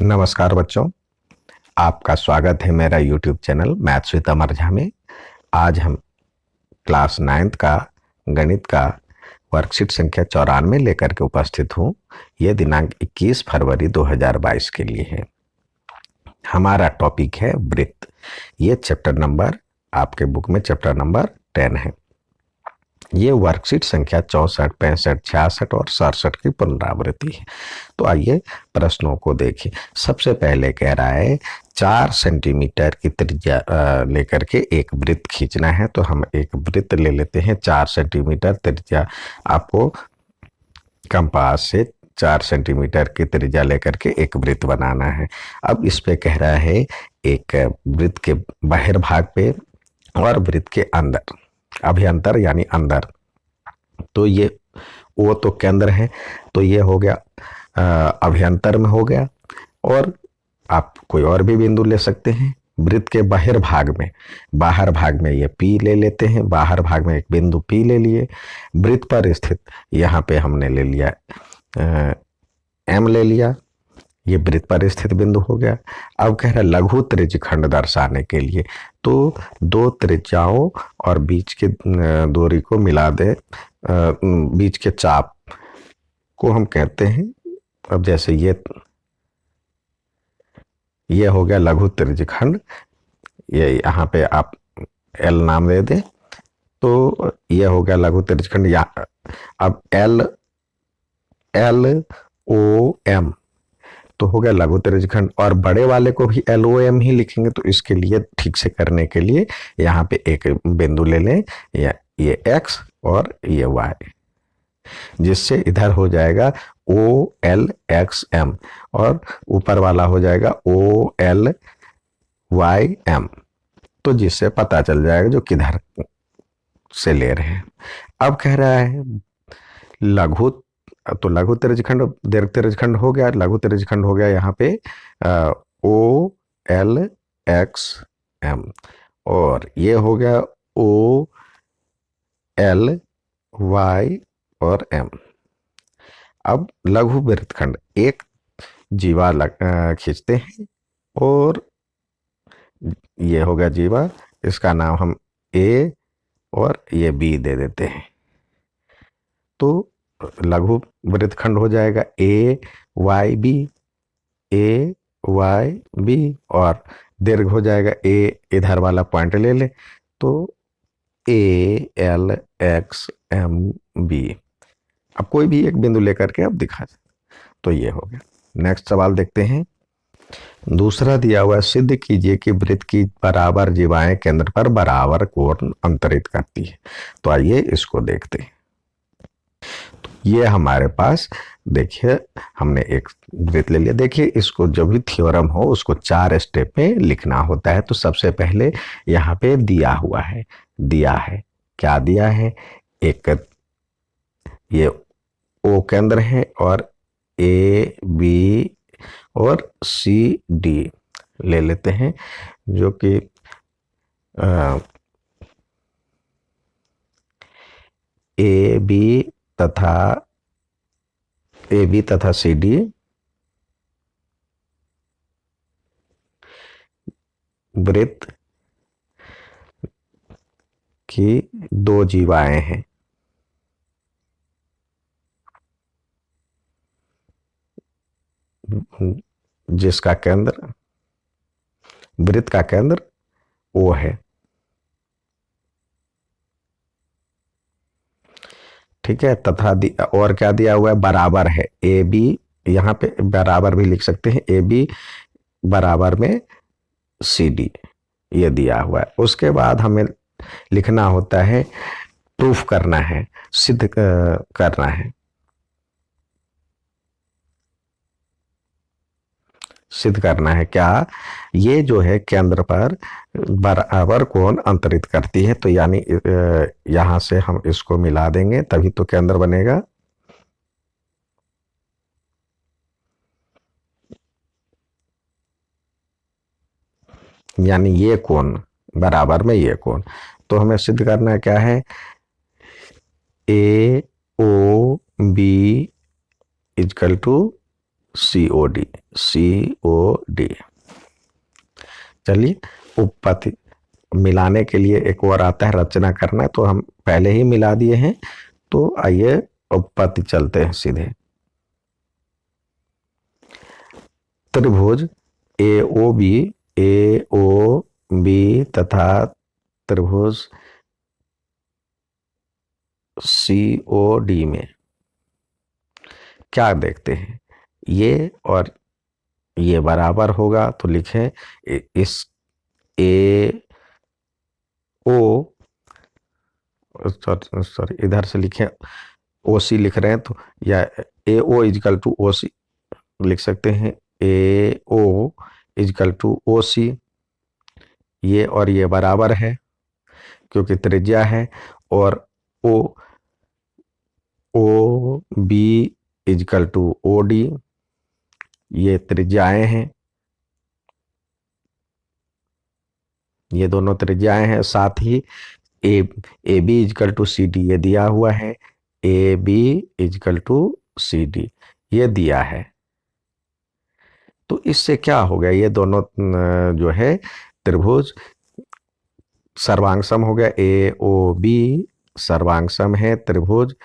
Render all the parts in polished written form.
नमस्कार बच्चों, आपका स्वागत है मेरा YouTube चैनल मैथ्स विद अमर झा में। आज हम क्लास 9th का गणित का वर्कशीट संख्या 94 लेकर के उपस्थित हूँ। यह दिनांक 21 फरवरी 2022 के लिए है। हमारा टॉपिक है वृत्त। ये चैप्टर नंबर आपके बुक में चैप्टर नंबर 10 है। ये वर्कशीट संख्या 64, 65, 66 और 67 की पुनरावृत्ति है। तो आइए प्रश्नों को देखें। सबसे पहले कह रहा है 4 सेंटीमीटर की त्रिज्या लेकर के एक वृत्त खींचना है। तो हम एक वृत्त ले लेते हैं 4 सेंटीमीटर त्रिज्या। आपको कंपास से 4 सेंटीमीटर की त्रिज्या लेकर के एक वृत्त बनाना है। अब इस पे कह रहा है एक वृत्त के बाहर भाग पे और वृत्त के अंदर, अभ्यंतर यानी अंदर। तो ये वो तो केंद्र है, तो ये हो गया अभ्यंतर में हो गया। और आप कोई और भी बिंदु ले सकते हैं वृत्त के बाहर भाग में ये P ले लेते हैं। बाहर भाग में एक बिंदु P ले लिए। वृत्त पर स्थित यहाँ पे हमने ले लिया M ले लिया। ये वृत्त पर स्थित बिंदु हो गया। अब कह रहा है लघु त्रिज्यखंड दर्शाने के लिए, तो दो त्रिज्याओं और बीच के दूरी को मिला दे, बीच के चाप को हम कहते हैं। अब जैसे ये हो गया लघु त्रिज्यखंड, ये यहाँ पे आप L नाम दे दे, तो ये हो गया लघु त्रिज्यखंड। अब LOM तो हो गया लघु त्रिज्यखंड, और बड़े वाले को भी LOM ही लिखेंगे। तो इसके लिए ठीक से करने के लिए यहाँ पे एक बिंदु ले लें, ये X और ये Y, जिससे इधर हो जाएगा OLXM और ऊपर वाला हो जाएगा OLYM। तो जिससे पता चल जाएगा जो किधर से ले रहे हैं। अब कह रहा है लघु, तो लघु त्रिज्यखंड दीर्घ त्रिज्यखंड हो गया, लघु त्रिज्यखंड हो गया यहाँ पे OLXM, और ये हो गया OLY और M। अब लघु वृत्तखंड एक जीवा खींचते हैं, और ये हो गया जीवा, इसका नाम हम A और ये B दे देते हैं। तो लघु वृत्तखंड हो जाएगा AYB, और दीर्घ हो जाएगा A, इधर वाला पॉइंट ले ले तो ALXMB। अब कोई भी एक बिंदु लेकर के अब दिखा, तो ये हो गया। नेक्स्ट सवाल देखते हैं। दूसरा दिया हुआ, सिद्ध कीजिए कि वृत्त की बराबर जीवाएं केंद्र पर बराबर कोण अंतरित करती है। तो आइए इसको देखते हैं। तो ये हमारे पास देखिए, हमने एक वृत्त ले लिया। देखिए इसको जब भी थ्योरम हो उसको 4 स्टेप में लिखना होता है। तो सबसे पहले यहाँ पे दिया हुआ है, क्या दिया है, एक ये O केंद्र है और AB और CD ले लेते हैं, जो कि AB तथा CD वृत्त की दो जीवाएं हैं। जिसका केंद्र, वृत्त का केंद्र O है। ठीक है, तथा और क्या दिया हुआ है, बराबर है AB, यहाँ पे बराबर भी लिख सकते हैं, AB बराबर में CD, ये दिया हुआ है। उसके बाद हमें लिखना होता है, प्रूफ करना है, सिद्ध करना है। सिद्ध करना है क्या, ये जो है केंद्र पर बराबर कोण अंतरित करती है। तो यानी यहां से हम इसको मिला देंगे तभी तो केंद्र बनेगा। यानी ये कोण बराबर में ये कोण, तो हमें सिद्ध करना क्या है, AOB equal to COD, COD। चलिए, उपपत्ति मिलाने के लिए एक और आता है रचना करना, तो हम पहले ही मिला दिए हैं, तो आइए उपपत्ति चलते हैं सीधे। त्रिभुज AOB, AOB तथा त्रिभुज COD में क्या देखते हैं, ये और ये बराबर होगा, तो लिखें इस AO, सॉरी इधर से लिखें OC लिख रहे हैं, तो या AO इजकल टू OC लिख सकते हैं, AO इजकल टू OC। ये और ये बराबर है क्योंकि त्रिज्या है, और OB इजकल टू OD, ये त्रिज्याएं हैं, ये दोनों त्रिज्याएं हैं। साथ ही AB इजकल टू CD ये दिया हुआ है, AB इजकल टू CD ये दिया है। तो इससे क्या हो गया, ये दोनों जो है त्रिभुज सर्वांगसम हो गया, AOB सर्वांगसम है त्रिभुज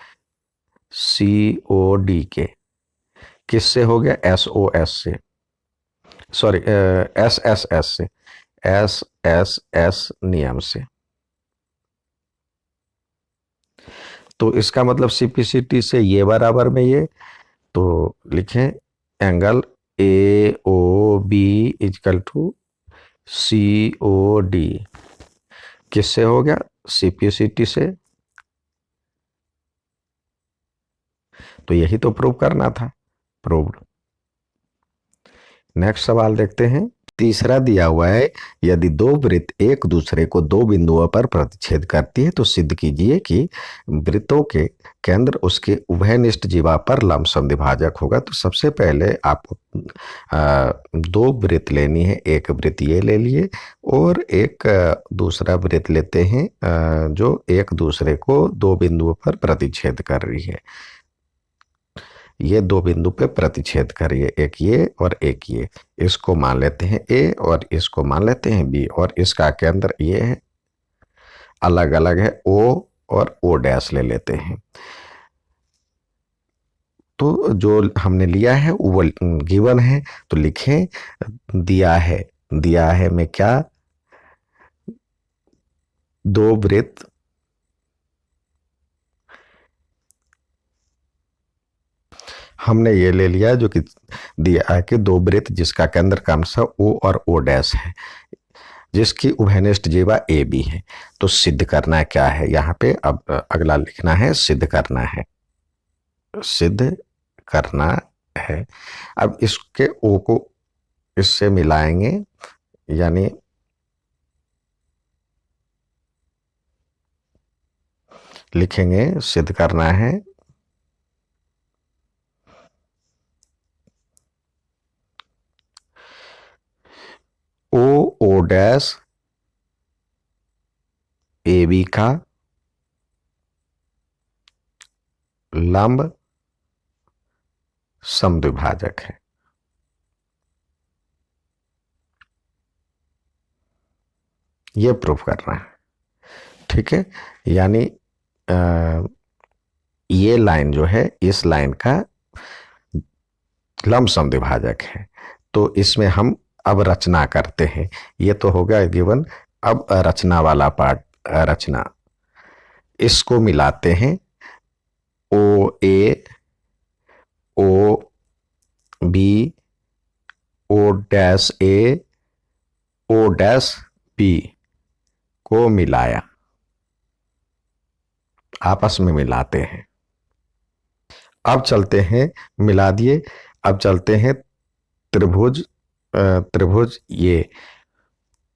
COD के। किससे हो गया, SOS से, सॉरी SSS से, SSS नियम से। तो इसका मतलब CPCT से ये बराबर में ये, तो लिखें angle AOB equal to COD। किससे हो गया, CPCT से। तो यही तो प्रूव करना था, प्रूव्ड। नेक्स्ट सवाल देखते हैं। तीसरा दिया हुआ है, यदि दो वृत्त एक दूसरे को दो बिंदुओं पर प्रतिच्छेद करती है तो सिद्ध कीजिए कि वृत्तों के केंद्र उसके उभयनिष्ठ जीवा पर लंबसम द्विभाजक होगा। तो सबसे पहले आपको दो वृत्त लेनी है, एक वृत्त ये ले लिए और एक दूसरा वृत्त लेते हैं जो एक दूसरे को दो बिंदुओं पर प्रतिच्छेद कर रही है। ये दो बिंदु पे प्रतिच्छेद करिए, एक ये और एक ये। इसको मान लेते हैं A और इसको मान लेते हैं B, और इसका केंद्र ये है, अलग अलग है, O और O डैश ले लेते हैं। तो जो हमने लिया है वो गिवन है, तो लिखें दिया है में क्या, दो वृत्त हमने ये ले लिया जो कि दिया है कि दो वृत्त जिसका केंद्र क्रमशः O और O डैश है, जिसकी उभयनिष्ठ जीवा AB है। तो सिद्ध करना क्या है, यहाँ पे अब अगला लिखना है, सिद्ध करना है, सिद्ध करना है। अब इसके O को इससे मिलाएंगे, यानी लिखेंगे सिद्ध करना है O डैश AB का लंब समद्विभाजक है। ये प्रूव करना है, ठीक है। यानी ये लाइन जो है इस लाइन का लंब समद्विभाजक है। तो इसमें हम अब रचना करते हैं, ये तो होगा गिवन। अब रचना वाला पार्ट, रचना, इसको मिलाते हैं, OA OB O dash A O dash B को मिलाया, आपस में मिलाते हैं। अब चलते हैं, मिला दिए, अब चलते हैं त्रिभुज ये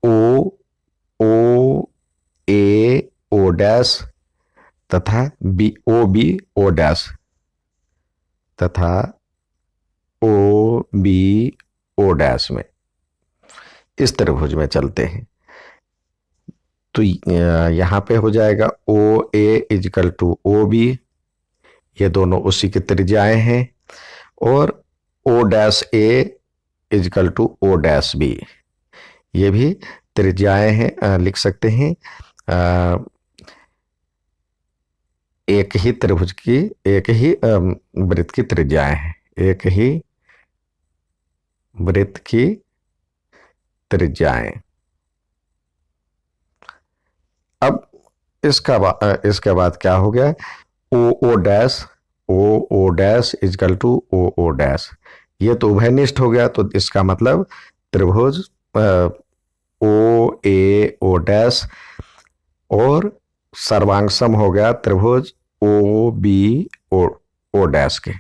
O डैश तथा OB O डैश तथा OB O डैश में, इस त्रिभुज में चलते हैं। तो यहाँ पे हो जाएगा OA इजकल टू OB, ये दोनों उसी की त्रिज्याएं हैं, और O dash A is equal to O dash B, ये भी त्रिज्याएं हैं, लिख सकते हैं। एक ही त्रिभुज की, एक ही वृत्त की त्रिज्याएं हैं, एक ही वृत्त की त्रिज्याएं। अब इसके बाद क्या हो गया, O O dash, O O dash is equal to O O dash, ये तो उभयनिष्ठ हो गया, तो इसका मतलब त्रिभुज ओ ए ओ डैश और सर्वांगसम हो गया त्रिभुज O B O O dash के,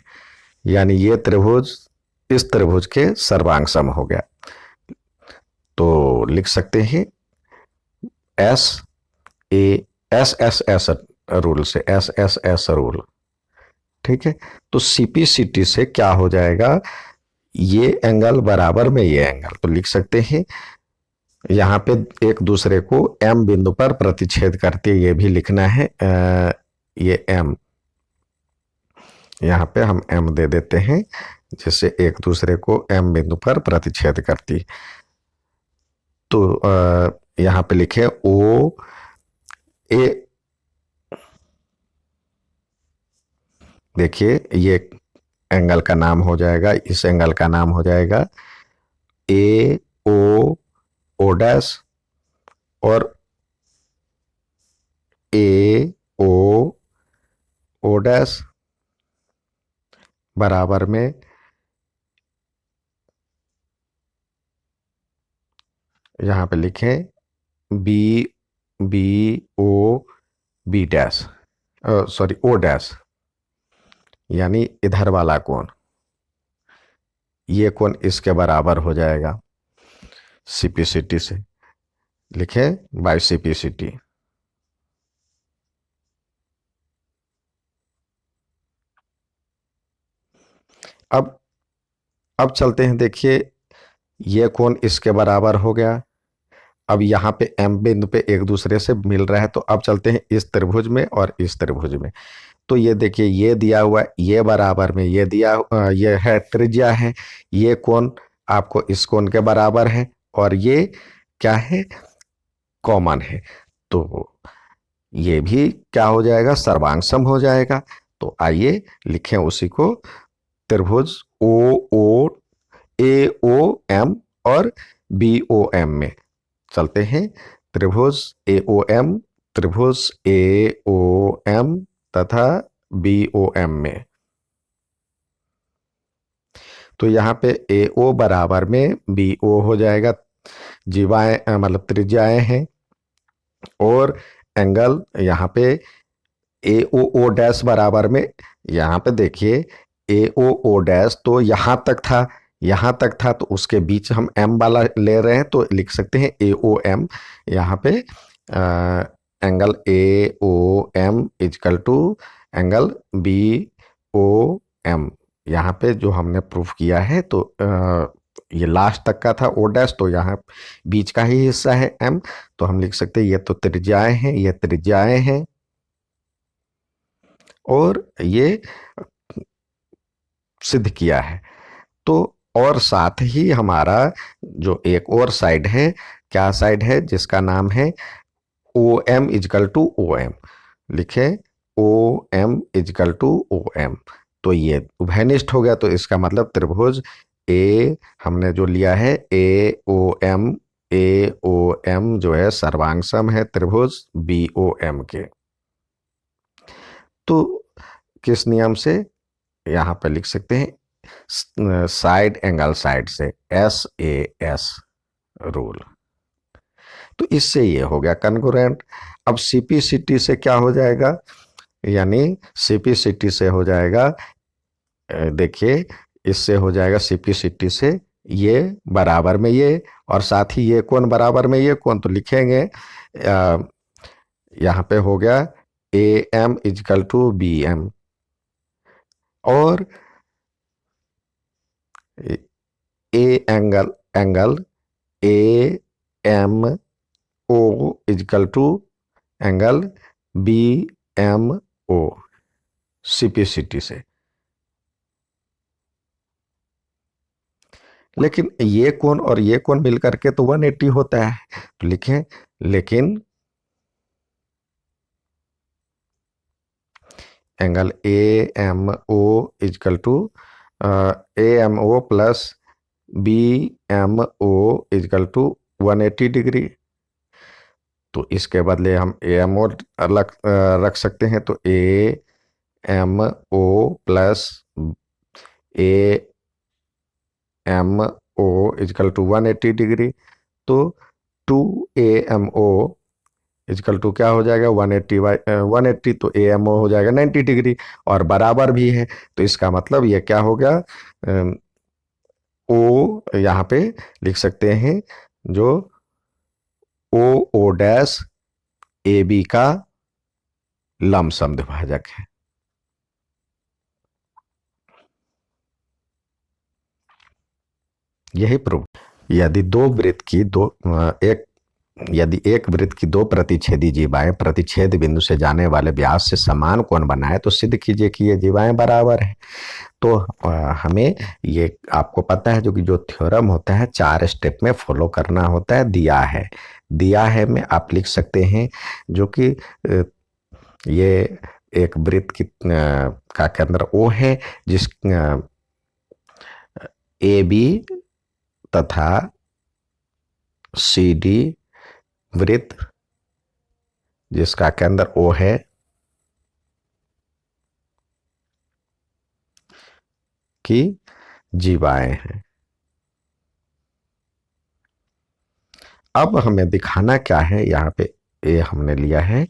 यानी ये त्रिभुज इस त्रिभुज के सर्वांगसम हो गया। तो लिख सकते हैं S A S S S rule से, एस एस एस रूल, ठीक है। तो सीपीसीटी से क्या हो जाएगा, ये एंगल बराबर में ये एंगल, तो लिख सकते हैं यहाँ पे एक दूसरे को एम बिंदु पर प्रतिच्छेद करते, ये भी लिखना है। ये एम, यहाँ पे हम एम दे देते हैं, जिससे एक दूसरे को एम बिंदु पर प्रतिच्छेद करती। तो यहाँ पे लिखे ओ ए, देखिए ये एंगल का नाम हो जाएगा, इस एंगल का नाम हो जाएगा ए ओ ओ डैश और ए ओ ओ डैश बराबर में यहाँ पे लिखें B B O B dash, sorry O dash, यानी इधर वाला कोण, ये कोण इसके बराबर हो जाएगा सीपीसीटी से, लिखे बाय सीपीसीटी। अब अब चलते हैं, देखिए ये कोण इसके बराबर हो गया, अब यहाँ पे एम बिंदु पे एक दूसरे से मिल रहा है, तो अब चलते हैं इस त्रिभुज में और इस त्रिभुज में। तो ये देखिए ये दिया हुआ है, ये बराबर में ये दिया, ये है त्रिज्या है, ये कोण आपको इस कोण के बराबर है और ये क्या है, कॉमन है, तो ये भी क्या हो जाएगा, सर्वांगसम हो जाएगा। तो आइए लिखें उसी को, त्रिभुज ओ ओ ए ओ एम और बी ओ एम में चलते हैं, त्रिभुज ए ओ एम, त्रिभुज ए ओ एम तथा बी ओ एम में। तो यहाँ पे ए ओ बराबर में बी ओ हो जाएगा, जीवाएं मतलब त्रिज्याएं हैं, और एंगल यहाँ पे ए ओ ओ डैश बराबर में, यहाँ पे देखिए ए ओ ओ डैश तो यहाँ तक था, यहाँ तक था, तो उसके बीच हम एम वाला ले रहे हैं, तो लिख सकते हैं ए ओ एम, यहाँ पे angle A O M is equal to angle B O M, यहाँ पे जो हमने प्रूफ किया है, तो ये लास्ट तक का था ओ डैश, तो यहाँ बीच का ही हिस्सा है एम, तो हम लिख सकते हैं ये तो त्रिज्याएं हैं, ये त्रिज्याएं हैं, और ये सिद्ध किया है। तो और साथ ही हमारा जो एक और साइड है, क्या साइड है, जिसका नाम है O M is equal to O M, लिखे O M is equal to O M, तो ये उभयनिष्ठ हो गया, तो इसका मतलब त्रिभुज ए हमने जो लिया है ए ओ एम जो है सर्वांगसम है त्रिभुज बी ओ एम के। तो किस नियम से, यहाँ पे लिख सकते हैं साइड एंगल साइड से, एस ए एस रूल। तो इससे ये हो गया कन्ग्रुएंट। अब सीपीसीटी से क्या हो जाएगा, यानी सीपीसीटी से हो जाएगा, देखिए इससे हो जाएगा सीपीसीटी से ये बराबर में ये, और साथ ही ये कोण बराबर में ये कोण, तो लिखेंगे यहाँ पे हो गया A M is equal to B M, और A angle angle A M O is equal to angle B M O CPCT से। लेकिन ये कोण और ये कोण मिलकर के तो 180 होता है। तो लिखें, लेकिन angle A M O is equal to A M O plus B M O is equal to 180 degree. तो इसके बदले हम ए एम ओ अलग रख सकते हैं। तो A M O plus A M O is equal to 180 degree. तो 2 AMO इजकल टू क्या हो जाएगा, 180 बाई 180, तो AMO हो जाएगा 90 डिग्री और बराबर भी है। तो इसका मतलब ये क्या हो गया, ओ यहाँ पे लिख सकते हैं जो ओ ओ डैश ए बी का लमसम विभाजक है। यही प्रूफ। यदि दो वृत्त की यदि एक वृत्त की दो प्रतिच्छेदी जीवाएं प्रतिच्छेद बिंदु से जाने वाले व्यास से समान कोण बनाए तो सिद्ध कीजिए कि ये जीवाएं बराबर हैं। तो हमें ये आपको पता है, जो कि जो थ्योरम होता है 4 स्टेप में फॉलो करना होता है। दिया है में आप लिख सकते हैं जो कि ये एक वृत्त की का केंद्र O है, जिस ए बी तथा सी डी वृत्त जिसका केंद्र O है, की जीवाएं हैं। अब हमें दिखाना क्या है, यहाँ पे ए हमने लिया है,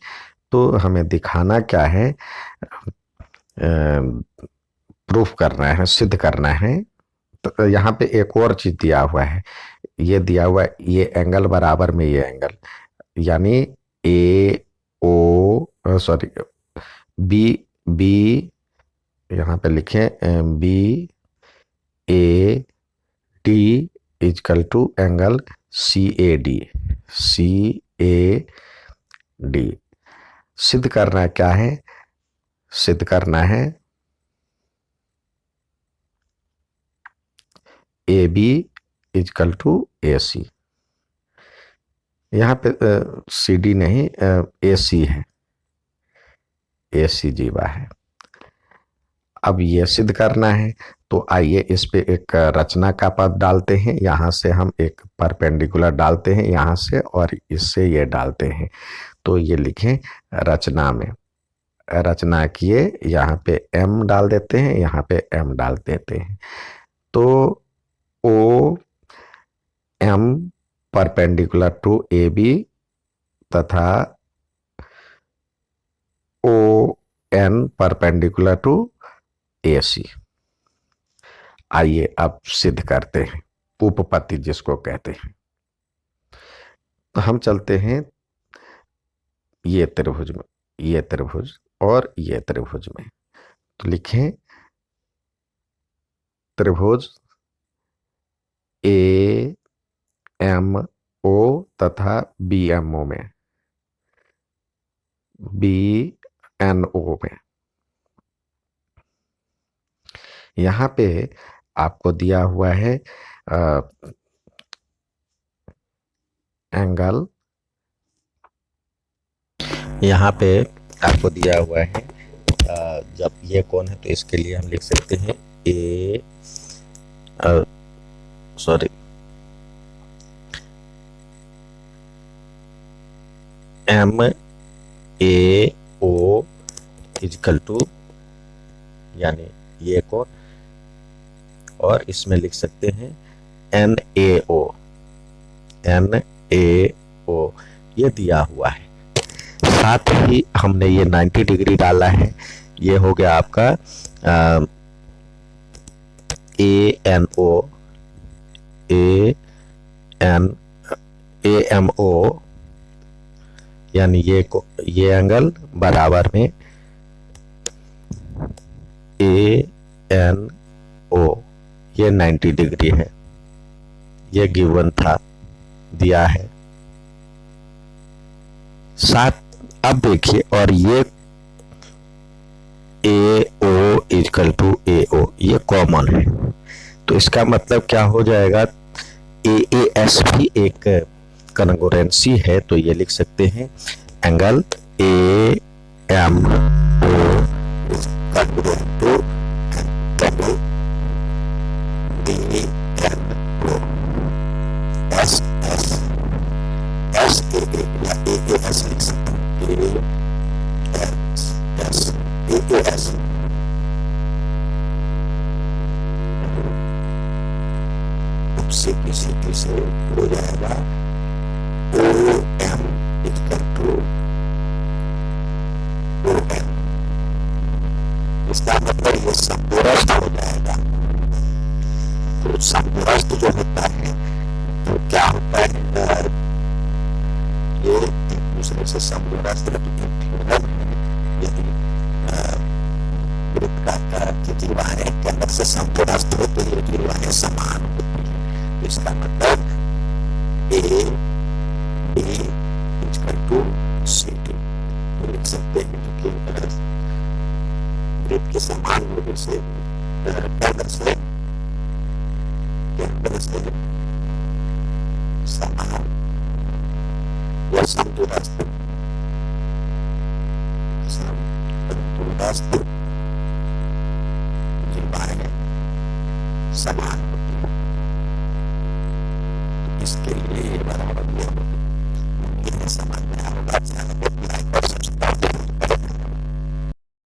तो हमें दिखाना क्या है, प्रूफ करना है, सिद्ध करना है। तो यहाँ पे एक और चीज दिया हुआ है, ये दिया हुआ है ये एंगल बराबर में ये एंगल, यानी A O sorry B B यहाँ पे लिखें B A D equal to angle C A D. सिद्ध करना क्या है, सिद्ध करना है A B equal to A C. यहाँ पे सी डी नहीं ए सी है, ए सी जीवा है। अब ये सिद्ध करना है, तो आइए इस पे एक रचना का पद डालते हैं। यहाँ से हम एक परपेंडिकुलर डालते हैं यहाँ से, और इससे ये डालते हैं। तो ये लिखें रचना में, रचना किए, यहाँ पे m डाल देते हैं, यहाँ पे m डाल देते हैं। तो O M perpendicular to A B तथा O N perpendicular to A C. आइए अब सिद्ध करते हैं, उपपत्ति जिसको कहते हैं। तो हम चलते हैं ये त्रिभुज में, ये त्रिभुज और ये त्रिभुज में। तो लिखें त्रिभुज ए एम ओ तथा बी एम ओ में, बी एन ओ में। यहाँ पे आपको दिया हुआ है एंगल, यहाँ पे आपको दिया हुआ है जब ये कोण है तो इसके लिए हम लिख सकते हैं A sorry M A O is equal to, यानी ये कोण, और इसमें लिख सकते हैं N A O, N A ओ ये दिया हुआ है। साथ ही हमने ये 90 डिग्री डाला है, ये हो गया आपका A N O A M ओ, यानी ये एंगल बराबर में ए एन ओ, ये 90 डिग्री है, ये गिवन था, दिया है। साथ अब देखिए, और ये ए ओ इजकल टू ए ओ ये कॉमन है, तो इसका मतलब क्या हो जाएगा, AAS भी एक कॉन्ग्रुएंसी है, तो ये लिख सकते हैं angle AMO is congruent to angle BNO. SAA या AAS लिख सकते हैं, AAS से किसी से हो जाएगा OM इक्वल टू OM। इसका मतलब ये समदूरस्थ हो जाएगा। तो समदूरस्थ जो होता है तो क्या होता है, ये एक दूसरे से समदूरस्थ यदि वृत्त की दीवारें केंद्र से समदूरस्थ हो तो ये दीवारें समान होती है। इसका मतलब A B equal to CD लिख सकते हैं, क्योंकि वृत्त के समान होने से केंद्र से समान या समदूरस्थ दीवारें समान होती है। इसके लिए बराबर समझ में आओ।